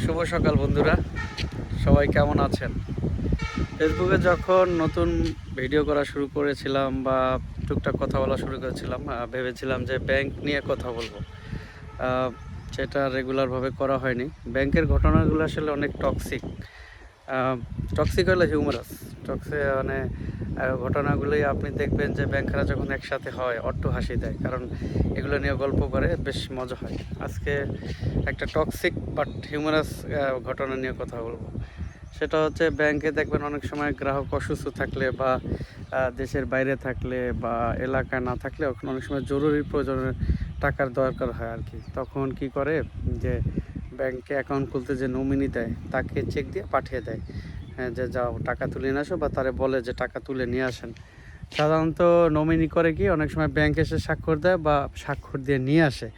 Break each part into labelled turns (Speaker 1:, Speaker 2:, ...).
Speaker 1: শুভ সকাল বন্ধুরা, সবাই কেমন আছেন? ফেসবুকে যখন নতুন ভিডিও করা শুরু করেছিলাম বা টুকটাক কথা বলা শুরু করেছিলাম, ভেবেছিলাম যে ব্যাংক নিয়ে কথা বলবো। সেটা রেগুলারভাবে করা হয়নি। ব্যাংকের ঘটনাগুলো আসলে অনেক টক্সিক। টক্সিক হলে হিউমারাস। মানে ঘটনাগুলোই আপনি দেখবেন যে ব্যাংকরা যখন একসাথে হয় অট্ট হাসি দেয়, কারণ এগুলো নিয়ে গল্প করে বেশ মজা হয়। আজকে একটা টক্সিক বাট হিউমারাস ঘটনা নিয়ে কথা বলবো। সেটা হচ্ছে ব্যাংকে দেখবেন অনেক সময় গ্রাহক অসুস্থ থাকলে বা দেশের বাইরে থাকলে বা এলাকায় না থাকলে অনেক সময় জরুরি প্রয়োজনে টাকার দরকার হয় আর কি। তখন কি করে যে ব্যাংকে অ্যাকাউন্ট খুলতে যে নমিনি দেয় তাকে চেক দিয়ে পাঠিয়ে দেয়, হ্যাঁ, যে যাও টাকা তুলে নিয়ে আসো, বা তারে বলে যে টাকা তুলে নিয়ে আসেন। সাধারণত নমিনি করে কি অনেক সময় ব্যাংক এসে স্বাক্ষর দেয় বা স্বাক্ষর দিয়ে নিয়ে আসে,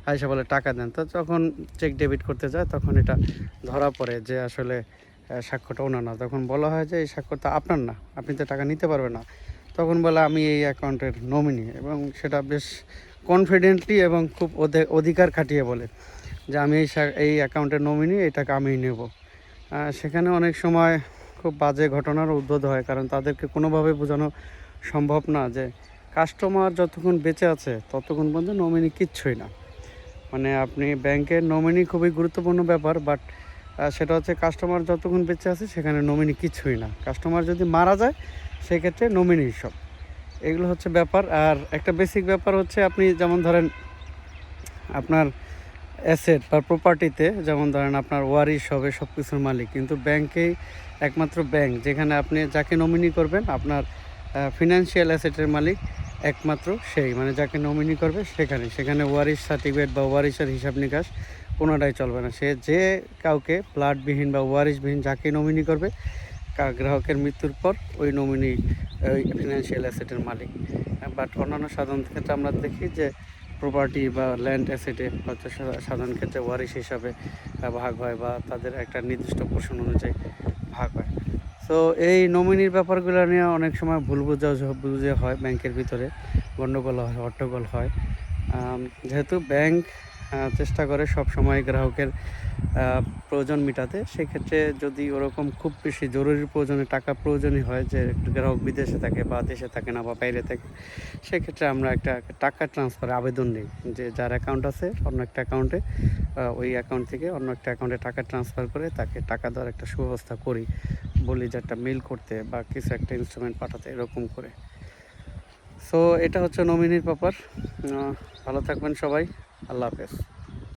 Speaker 1: আইসা বলে টাকা দেন। তো যখন চেক ডেবিট করতে যায় তখন এটা ধরা পড়ে যে আসলে স্বাক্ষরটা ওনার না। তখন বলা হয় যে এই স্বাক্ষরটা আপনার না, আপনি তো টাকা নিতে পারবেন না। তখন বলে আমি এই অ্যাকাউন্টের নমিনি, এবং সেটা বেশ কনফিডেন্টলি এবং খুব অধিকার খাটিয়ে বলে যে আমি এই অ্যাকাউন্টের নমিনি, এই টাকা আমিই নেব। সেখানে অনেক সময় খুব বাজে ঘটনার উদ্ভব হয়, কারণ তাদেরকে কোনোভাবে বোঝানো সম্ভব না যে কাস্টমার যতক্ষণ বেঁচে আছে ততক্ষণ পর্যন্ত নমিনি কিচ্ছুই না। মানে আপনি ব্যাংকের নমিনি খুবই গুরুত্বপূর্ণ ব্যাপার, বাট সেটা হচ্ছে কাস্টমার যতক্ষণ বেঁচে আছে সেখানে নমিনি কিছুই না। কাস্টমার যদি মারা যায় সেক্ষেত্রে নমিনি সব। এগুলো হচ্ছে ব্যাপার। আর একটা বেসিক ব্যাপার হচ্ছে, আপনি যেমন ধরেন আপনার অ্যাসেট বা প্রপার্টিতে, যেমন ধরেন আপনার ওয়ারিশ হবে সব কিছুর মালিক, কিন্তু ব্যাংকেই একমাত্র ব্যাংক যেখানে আপনি যাকে নমিনি করবেন আপনার ফিনান্সিয়াল অ্যাসেটের মালিক একমাত্র সেই, মানে যাকে নমিনি করবে সেখানে ওয়ারিশ সার্টিফিকেট বা ওয়ারিশের হিসাব নিকাশ কোনোটাই চলবে না। সে যে কাউকে প্লাটবিহীন বা ওয়ারিশবিহীন যাকে নমিনি করবে, গ্রাহকের মৃত্যুর পর ওই নমিনি ওই ফিনান্সিয়াল অ্যাসেটের মালিক। বাট অন্যান্য সাধারণ ক্ষেত্রে আমরা দেখি যে প্রপার্টি বা ল্যান্ড অ্যাসেটে হয়তো সাধারণ ক্ষেত্রে ওয়ারিশ হিসাবে ভাগ হয় বা তাদের একটা নির্দিষ্ট পোর্শন অনুযায়ী ভাগ হয়। সো এই নমিনির ব্যাপারগুলো নিয়ে অনেক সময় ভুল বুঝে হয়, ব্যাংকের ভিতরে গণ্ডগোল হয়, হট্টগোল হয়। যেহেতু ব্যাংক চেষ্টা করে সব সময় গ্রাহকের প্রয়োজন মেটাতে, সেক্ষেত্রে যদি ওরকম খুব বেশি জরুরি প্রয়োজনে টাকা প্রয়োজনই হয় যে গ্রাহক বিদেশে থাকে বা দেশে থাকে না বা বাইরে থাকে, সেক্ষেত্রে আমরা একটা টাকা ট্রান্সফার আবেদন নিই, যে যার অ্যাকাউন্ট আছে অন্য একটা অ্যাকাউন্টে, ওই অ্যাকাউন্ট থেকে অন্য একটা অ্যাকাউন্টে টাকা ট্রান্সফার করে তাকে টাকা দেওয়ার একটা সুব্যবস্থা করি, বলি যে একটা মেল করতে বা কিছু একটা ইনস্ট্রুমেন্ট পাঠাতে, এরকম করে। সো এটা হচ্ছে নমিনির ব্যাপার। ভালো থাকবেন সবাই। আল্লাহ হাফেজ।